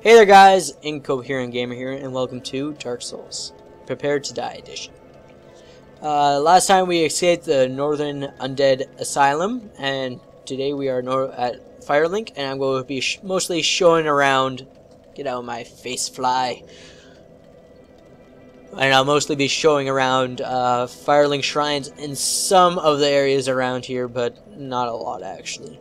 Hey there guys, Incoherent Gamer here, and welcome to Dark Souls, Prepare to Die Edition. Last time we escaped the Northern Undead Asylum, and today we are at Firelink, and I'm going to be mostly showing around. Get out of my face, fly. And I'll mostly be showing around Firelink shrines in some of the areas around here, but not a lot actually.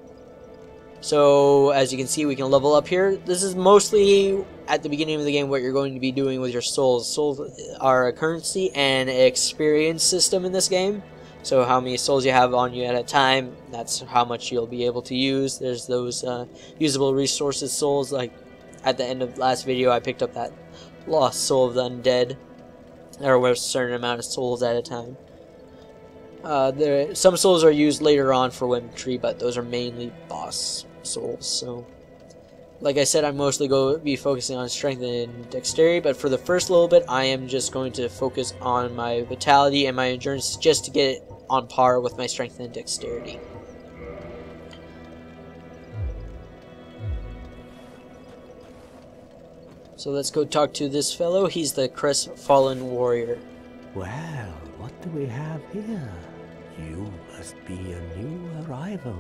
So, as you can see, we can level up here. This is mostly, at the beginning of the game, what you're going to be doing with your souls. Souls are a currency and an experience system in this game. So, how many souls you have on you at a time, that's how much you'll be able to use. There's those usable resources souls, like at the end of last video, I picked up that lost soul of the undead. There were a certain amount of souls at a time. Some souls are used later on for weaponry, but those are mainly boss souls. So, like I said, I'm mostly going to be focusing on strength and dexterity, but for the first little bit, I am just going to focus on my vitality and my endurance just to get it on par with my strength and dexterity. So let's go talk to this fellow. He's the crestfallen warrior. Well, what do we have here? You must be a new arrival.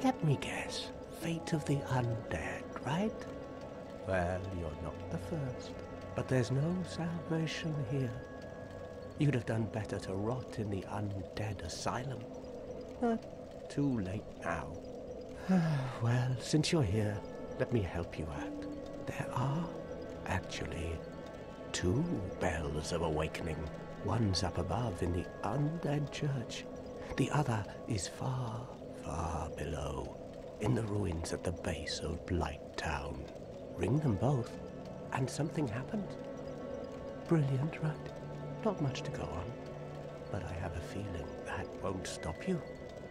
Let me guess. Fate of the undead, right? Well, you're not the first. But there's no salvation here. You'd have done better to rot in the undead asylum. But too late now. Well, since you're here, let me help you out. There are actually two bells of awakening. One's up above in the undead church. The other is far, far below, in the ruins at the base of Blight Town. Ring them both, and something happens. Brilliant, right? Not much to go on, but I have a feeling that won't stop you.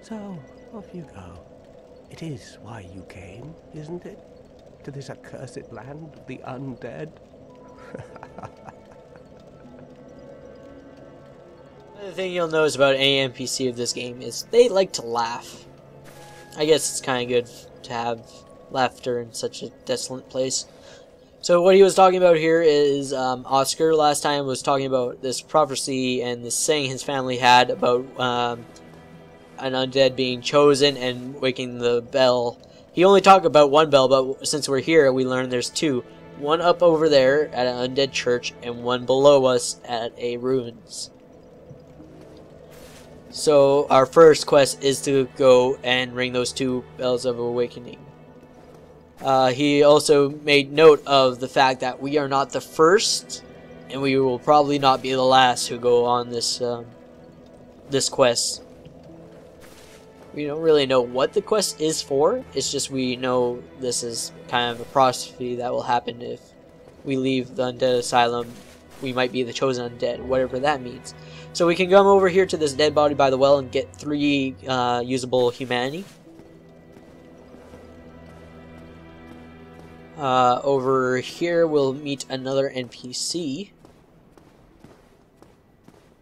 So, off you go. It is why you came, isn't it? To this accursed land of the undead? The thing you'll notice about any NPC of this game is they like to laugh. I guess it's kind of good to have laughter in such a desolate place. So what he was talking about here is Oscar last time was talking about this prophecy and this saying his family had about an undead being chosen and waking the bell. He only talked about one bell, but since we're here, we learned there's two. One up over there at an undead church and one below us at a ruins. So our first quest is to go and ring those two bells of awakening. He also made note of the fact that we are not the first, and we will probably not be the last who go on this this quest. We don't really know what the quest is for. It's just we know this is kind of a prophecy that will happen if we leave the undead asylum. We might be the chosen undead, whatever that means. So we can come over here to this dead body by the well and get 3 usable humanity. Over here we'll meet another NPC.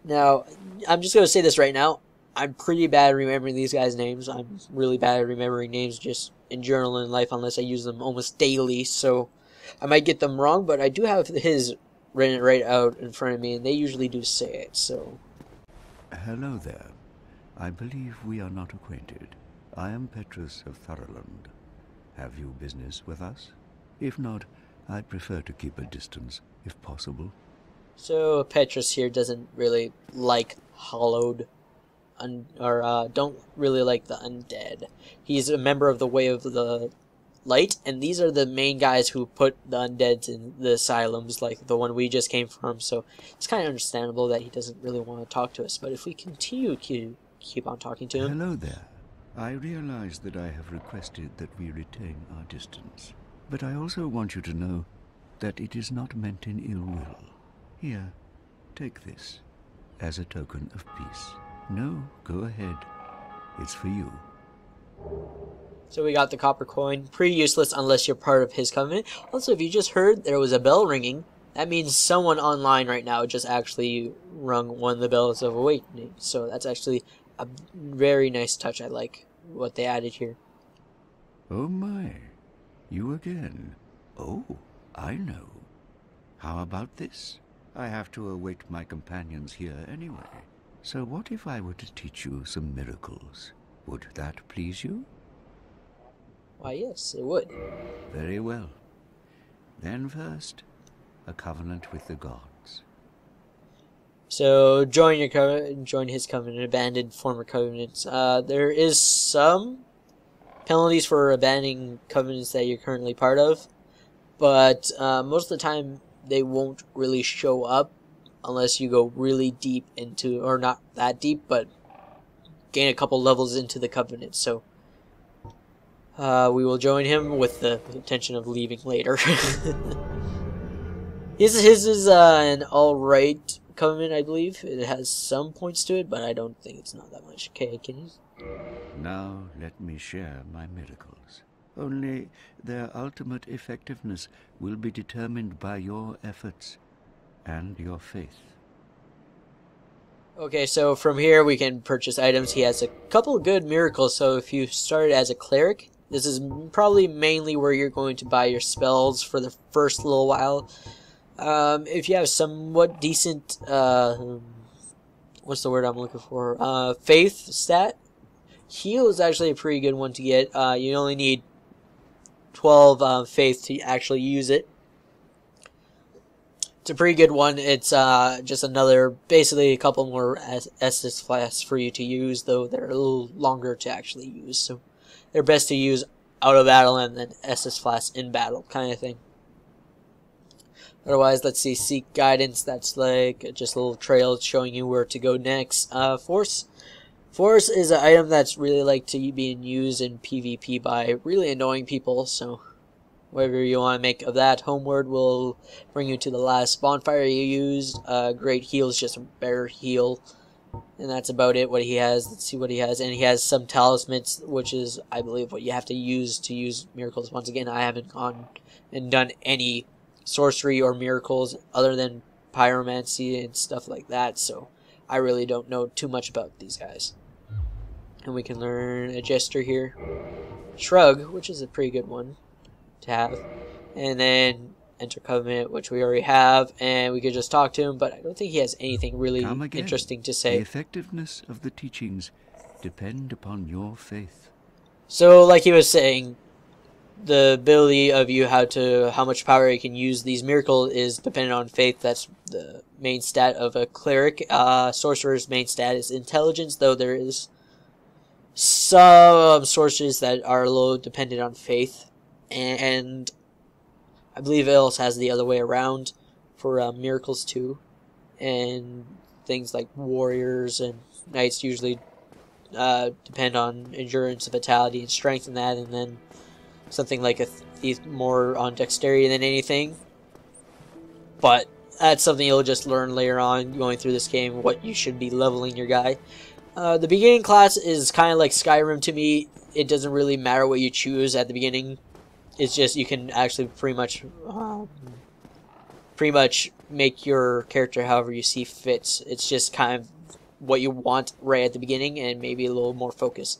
Now, I'm just going to say this right now. I'm pretty bad at remembering these guys' names. I'm really bad at remembering names just in general in life unless I use them almost daily. So I might get them wrong, but I do have his written right out in front of me, and they usually do say it, so. Hello there. I believe we are not acquainted. I am Petrus of Firelink. Have you business with us? If not, I'd prefer to keep a distance, if possible. So Petrus here doesn't really like hallowed, don't really like the undead. He's a member of the Way of the Light, and these are the main guys who put the undeads in the asylums, like the one we just came from, so it's kind of understandable that he doesn't really want to talk to us, but if we continue to keep on talking to him... Hello there. I realize that I have requested that we retain our distance, but I also want you to know that it is not meant in ill will. Here, take this, as a token of peace. No, go ahead. It's for you. So we got the copper coin. Pretty useless unless you're part of his covenant. Also, if you just heard there was a bell ringing, that means someone online right now just actually rung one of the bells of awakening. So that's actually a very nice touch. I like what they added here. Oh my, you again. Oh, I know. How about this? I have to await my companions here anyway. So what if I were to teach you some miracles? Would that please you? Why, yes, it would. Very well. Then first, a covenant with the gods. So join his covenant, abandon former covenants. There is some penalties for abandoning covenants that you're currently part of, but most of the time they won't really show up unless you go really deep into, or not that deep, but gain a couple levels into the covenant. So we will join him with the intention of leaving later. His is an alright covenant, I believe. It has some points to it, but I don't think it's not that much. Okay, can you? Now let me share my miracles. Only their ultimate effectiveness will be determined by your efforts and your faith. Okay, so from here we can purchase items. He has a couple of good miracles, so if you started as a cleric, this is probably mainly where you're going to buy your spells for the first little while. If you have somewhat decent, what's the word I'm looking for? Faith stat. Heal is actually a pretty good one to get. You only need 12 faith to actually use it. It's a pretty good one. It's just another, basically a couple more Estus flasks for you to use, though they're a little longer to actually use. So they're best to use out of battle and then Estus flasks in battle, kind of thing. Otherwise, let's see, seek guidance. That's like just a little trail showing you where to go next. Force is an item that's really like to being used in PvP by really annoying people. So whatever you want to make of that. Homeward will bring you to the last bonfire you used. Great heal is just a better heal, and that's about it. What he has. Let's see what he has, and he has some talismans, which is, I believe, what you have to use miracles. Once again, I haven't gone and done any sorcery or miracles other than pyromancy and stuff like that, so I really don't know too much about these guys. And we can learn a gesture here, shrug, which is a pretty good one to have, and then enter covenant, which we already have, and we could just talk to him, but I don't think he has anything really interesting to say. The effectiveness of the teachings depend upon your faith. So like he was saying, the ability of you how much power you can use these miracles is dependent on faith. That's the main stat of a cleric. Sorcerer's main stat is intelligence, though there is some sorcerers that are a little dependent on faith, and I believe it also has the other way around for miracles too. And things like warriors and knights usually depend on endurance, vitality, and strength in that, and then something like a thief more on dexterity than anything. But that's something you'll just learn later on going through this game, what you should be leveling your guy. The beginning class is kind of like Skyrim to me. It doesn't really matter what you choose at the beginning. It's just you can actually pretty much make your character however you see fits. It's just kind of what you want right at the beginning and maybe a little more focus.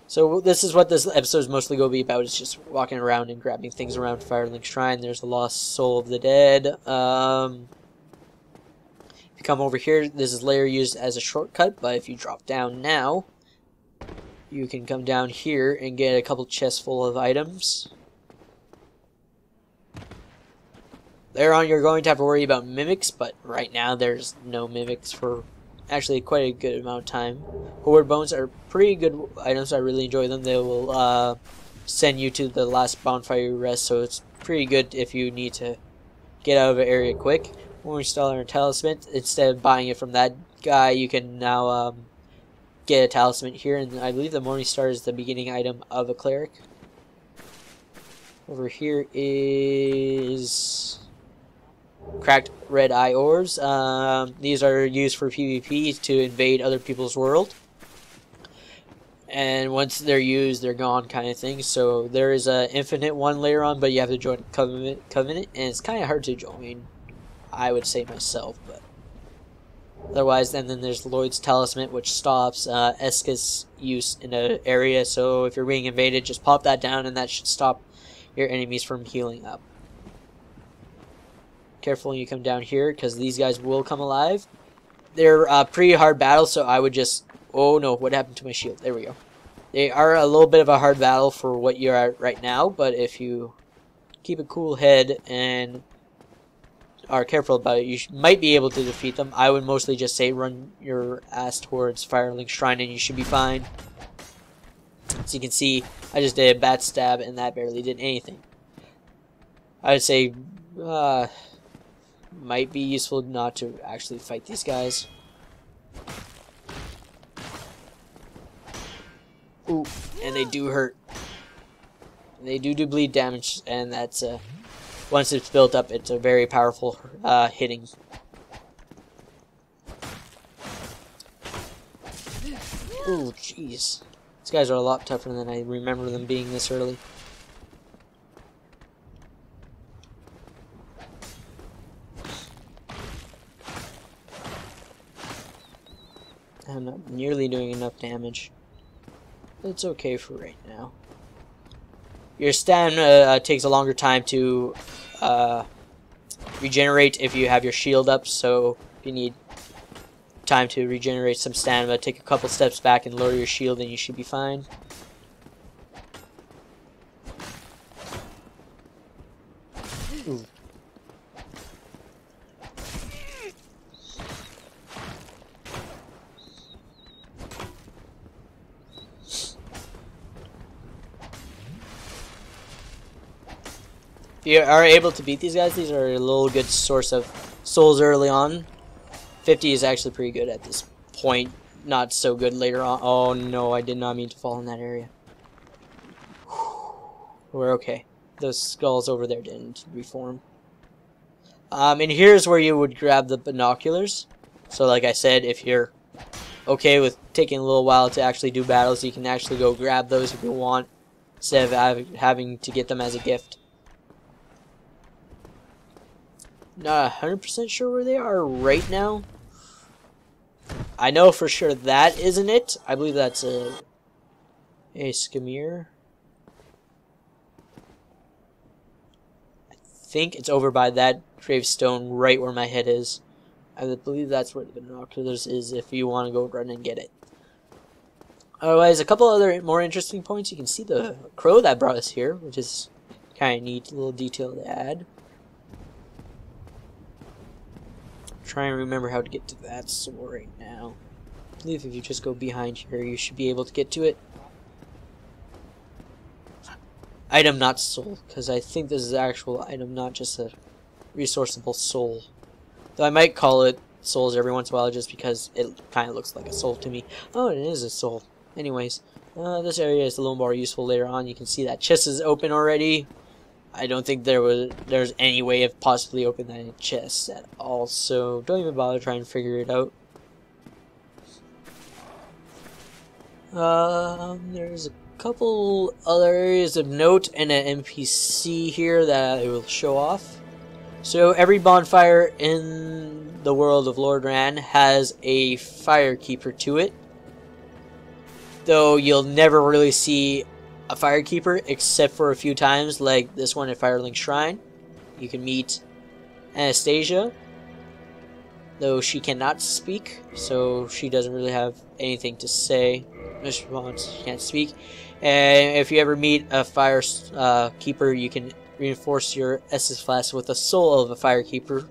So this is what this episode is mostly going to be about. It's just walking around and grabbing things around Firelink Shrine. There's a lost soul of the dead. If you come over here, this is later used as a shortcut, but if you drop down now, you can come down here and get a couple chests full of items. Later on, you're going to have to worry about mimics, but right now there's no mimics for actually quite a good amount of time. Horde bones are pretty good items. I really enjoy them. They will send you to the last bonfire you rest, so it's pretty good if you need to get out of an area quick. When we install our talisman, instead of buying it from that guy, you can now get a talisman here, and I believe the Morning Star is the beginning item of a cleric. Over here is cracked red eye ores. These are used for PvP to invade other people's world, and once they're used, they're gone, kind of thing. So there is an infinite one later on, but you have to join covenant, and it's kind of hard to join, I would say myself, but otherwise. And then there's Lloyd's Talisman, which stops Eska's use in an area. So if you're being invaded, just pop that down, and that should stop your enemies from healing up. careful when you come down here, because these guys will come alive. They're pretty hard battles, so I would just... Oh no, what happened to my shield? There we go. They are a little bit of a hard battle for what you're at right now, but if you keep a cool head and are careful about it, you might be able to defeat them. I would mostly just say run your ass towards Firelink Shrine and you should be fine. So you can see, I just did a bat stab and that barely did anything. I would say might be useful not to actually fight these guys. Ooh, and they do hurt. They do bleed damage, and that's once it's built up, it's a very powerful hitting. Ooh, jeez. These guys are a lot tougher than I remember them being this early. I'm not nearly doing enough damage. It's okay for right now. Your stamina takes a longer time to regenerate if you have your shield up, so if you need time to regenerate some stamina, take a couple steps back and lower your shield and you should be fine. Ooh. If you are able to beat these guys, these are a little good source of souls early on. 50 is actually pretty good at this point. Not so good later on. Oh no, I did not mean to fall in that area. We're okay. Those skulls over there didn't reform. And here's where you would grab the binoculars. So like I said, if you're okay with taking a little while to actually do battles, you can actually go grab those if you want, instead of having to get them as a gift. Not 100% sure where they are right now. I know for sure that isn't it. I believe that's a Skimir. I think it's over by that gravestone right where my head is. I believe that's where the binoculars is if you want to go run and get it. Otherwise, a couple other more interesting points. You can see the crow that brought us here, which is kind of neat, little detail to add. Try and remember how to get to that soul right now. I believe if you just go behind here, you should be able to get to it. Item, not soul, because I think this is an actual item, not just a resourceable soul. Though I might call it souls every once in a while just because it kind of looks like a soul to me. Oh, it is a soul. Anyways, this area is a little more useful later on. You can see that chest is open already. I don't think there's any way of possibly opening that chest at all, so don't even bother trying to figure it out. There's a couple other areas of note and an NPC here that I will show off. So every bonfire in the world of Lord Ran has a firekeeper to it, though you'll never really see a firekeeper except for a few times, like this one at Firelink Shrine. You can meet Anastasia, though she cannot speak, so she doesn't really have anything to say. She can't speak. And if you ever meet a firekeeper, you can reinforce your Estus flask with the soul of a firekeeper.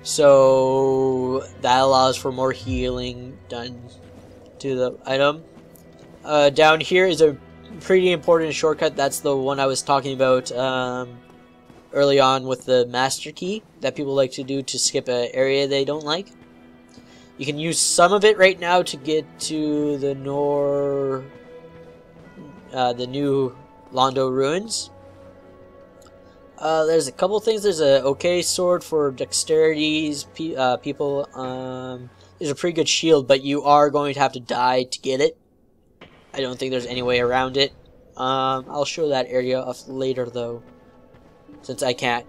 So that allows for more healing done to the item. Down here is a pretty important shortcut. That's the one I was talking about early on with the master key that people like to do to skip an area they don't like. You can use some of it right now to get to the new Londo ruins. There's a couple things. There's a okay sword for dexterities people. There's a pretty good shield, but you are going to have to die to get it. I don't think there's any way around it. I'll show that area off later though, since I can't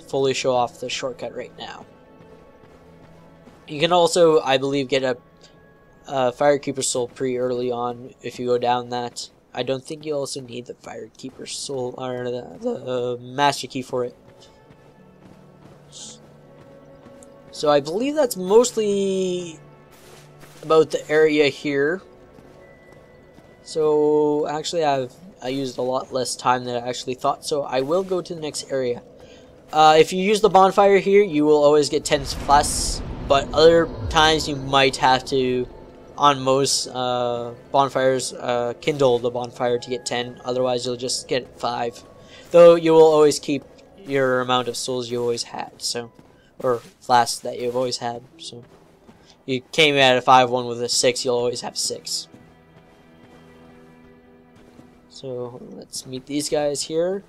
fully show off the shortcut right now. You can also, I believe, get a Firekeeper soul pretty early on if you go down that. I don't think you also need the Firekeeper soul or the Master Key for it. So I believe that's mostly about the area here. So actually I used a lot less time than I actually thought, so I will go to the next area. If you use the bonfire here, you will always get 10 plus, but other times you might have to, on most bonfires, kindle the bonfire to get 10, otherwise you'll just get 5. Though you will always keep your amount of souls you always had, so, or flasks that you've always had, so. You came at a 5-1 with a 6, you'll always have 6. So let's meet these guys here.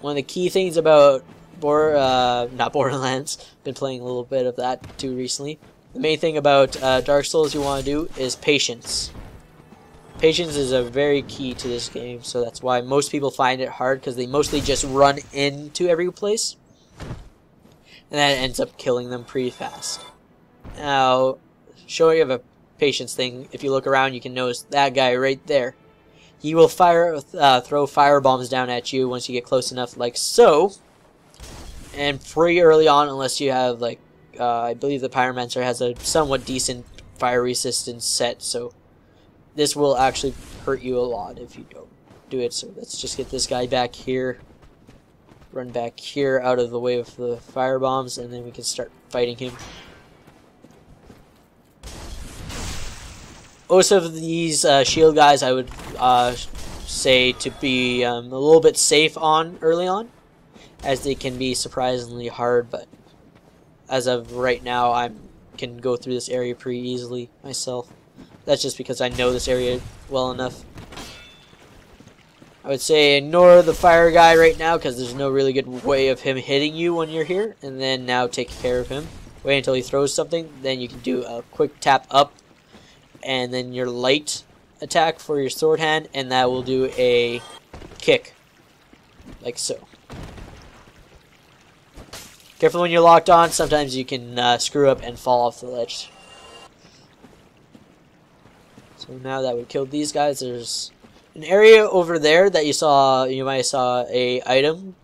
One of the key things about not Borderlands, been playing a little bit of that too recently. The main thing about Dark Souls you want to do is patience. Patience is a very key to this game, so that's why most people find it hard, because they mostly just run into every place. And that ends up killing them pretty fast. Now, showing you a patience thing, if you look around you can notice that guy right there. He will throw fire bombs down at you once you get close enough, like so. And pretty early on, unless you have, like, I believe the Pyromancer has a somewhat decent fire resistance set, so this will actually hurt you a lot if you don't do it. So let's just get this guy back here. Run back here out of the way of the fire bombs, and then we can start fighting him. Most of these shield guys I would say to be a little bit safe on early on, as they can be surprisingly hard, but as of right now I can go through this area pretty easily myself. That's just because I know this area well enough. I would say ignore the fire guy right now, because there's no really good way of him hitting you when you're here, and then now take care of him. Wait until he throws something, then you can do a quick tap up, and then your light attack for your sword hand, and that will do a kick, like so. Careful when you're locked on, sometimes you can screw up and fall off the ledge. So now that we killed these guys, there's an area over there that you might have saw a item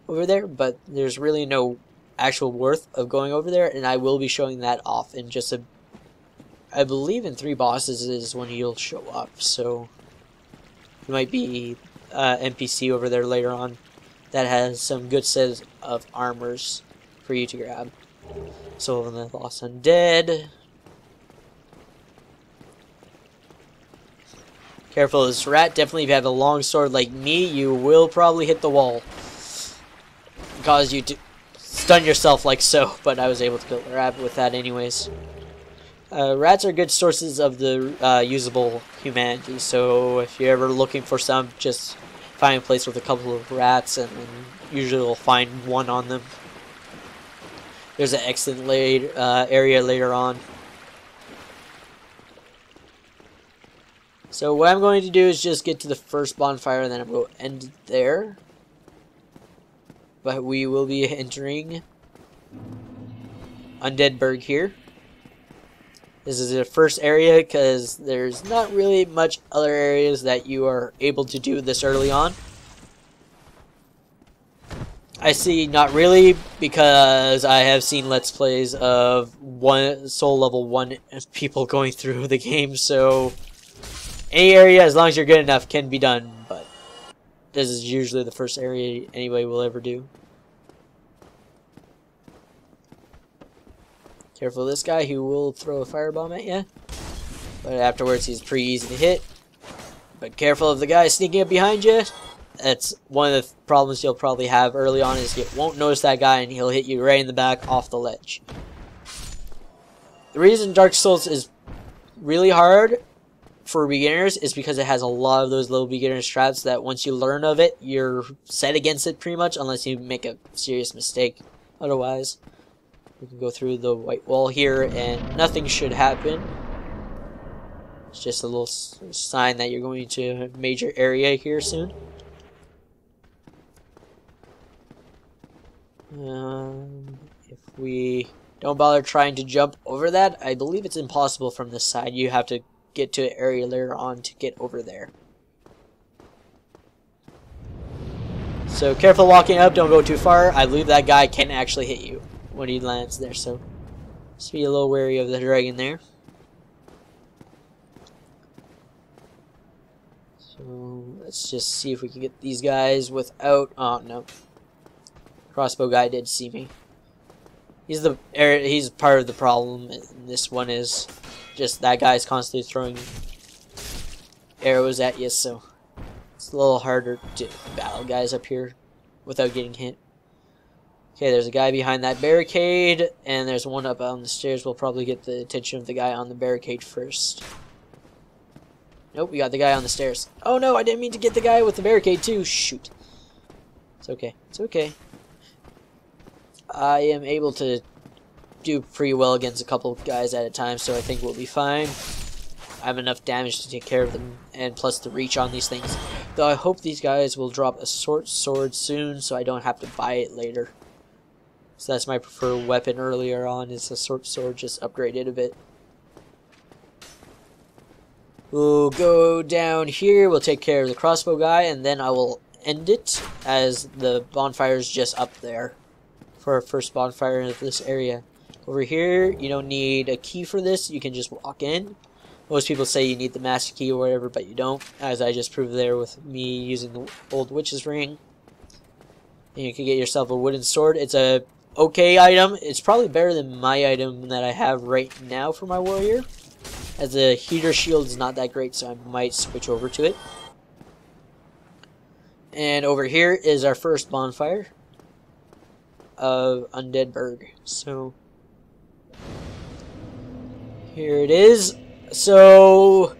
over there, but there's really no actual worth of going over there, and I will be showing that off in just a, I believe in 3 bosses is when he'll show up, so there might be NPC over there later on that has some good set of armors for you to grab. So in the Lost Undead. Careful of this rat. Definitely if you have a long sword like me, you will probably hit the wall. Cause you to stun yourself like so, but I was able to kill the rat with that anyways. Rats are good sources of the usable humanity, so if you're ever looking for some, just find a place with a couple of rats and usually you'll find one on them. There's an excellent area later on. So what I'm going to do is just get to the first bonfire, and then I'm going to end it there. But we will be entering Undead Burg here. This is the first area because there's not really much other areas that you are able to do this early on. I see not really, because I have seen Let's Plays of soul level 1 people going through the game, so any area, as long as you're good enough, can be done, but this is usually the first area anybody will ever do. Careful of this guy, who will throw a firebomb at you, but afterwards he's pretty easy to hit. But careful of the guy sneaking up behind you. That's one of the problems you'll probably have early on, is you won't notice that guy and he'll hit you right in the back off the ledge. The reason Dark Souls is really hard for beginners is because it has a lot of those little beginner traps that once you learn of it, you're set against it pretty much, unless you make a serious mistake. Otherwise, we can go through the white wall here and nothing should happen. It's just a little sign that you're going to a major area here soon. If we don't bother trying to jump over that, I believe it's impossible from this side. You have to get to an area later on to get over there. So careful walking up, don't go too far. I believe that guy can actually hit you when he lands there, so just be a little wary of the dragon there. So let's just see if we can get these guys without... Oh, no. Crossbow guy did see me. He's part of the problem. This one is just that guy's constantly throwing arrows at you, so it's a little harder to battle guys up here without getting hit. Okay, there's a guy behind that barricade, and there's one up on the stairs. We'll probably get the attention of the guy on the barricade first. Nope, we got the guy on the stairs. Oh no, I didn't mean to get the guy with the barricade too. Shoot. It's okay. It's okay. I am able to do pretty well against a couple guys at a time, so I think we'll be fine. I have enough damage to take care of them, and plus the reach on these things. Though I hope these guys will drop a short sword soon, so I don't have to buy it later. So that's my preferred weapon earlier on, is a short sword, just upgraded a bit. We'll go down here, we'll take care of the crossbow guy, and then I will end it, as the bonfire is just up there for our first bonfire in this area. Over here, you don't need a key for this, you can just walk in. Most people say you need the master key or whatever, but you don't, as I just proved there with me using the old witch's ring. And you can get yourself a wooden sword. It's a okay item. It's probably better than my item that I have right now for my warrior, as the heater shield is not that great, so I might switch over to it. And over here is our first bonfire of Undead Burg. So here it is. So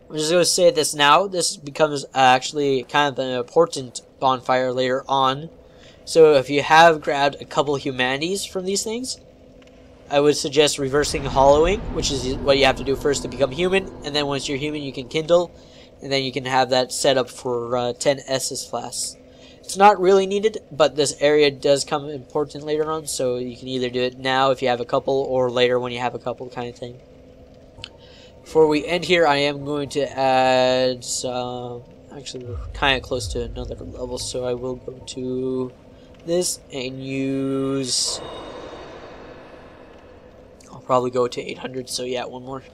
I'm just going to say this now. This becomes actually kind of an important bonfire later on. So if you have grabbed a couple humanities from these things, I would suggest reversing hollowing, which is what you have to do first to become human. And then once you're human, you can kindle. And then you can have that set up for 10 Estus flasks. It's not really needed, but this area does come important later on. So you can either do it now if you have a couple, or later when you have a couple, kind of thing. Before we end here, I am going to add some... Actually, we're kind of close to another level, so I will go to this and use... I'll probably go to 800, so yeah, one more.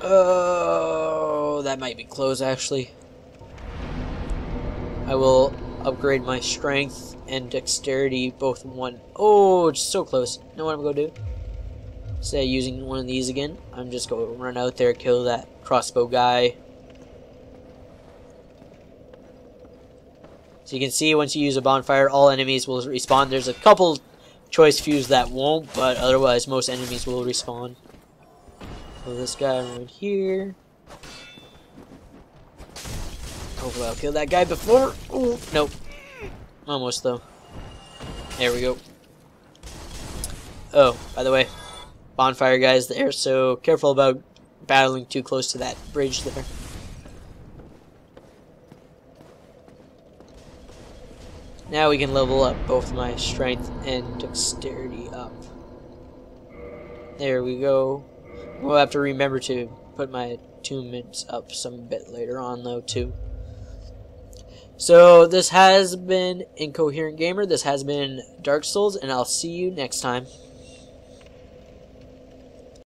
Oh, that might be close, actually. I will upgrade my strength and dexterity both in one. Oh, it's so close. You know what I'm going to do? Instead of using one of these again, I'm just going to run out there, kill that crossbow guy. So you can see once you use a bonfire, all enemies will respawn. There's a couple choice fews that won't, but otherwise most enemies will respawn. So this guy right here. Hopefully I'll kill that guy before. Ooh, nope. Almost though. There we go. Oh, by the way, bonfire guys there, so careful about battling too close to that bridge there. Now we can level up both my strength and dexterity up. There we go. We'll have to remember to put my attunements up some bit later on though too. So this has been Incoherent Gamer, this has been Dark Souls, and I'll see you next time.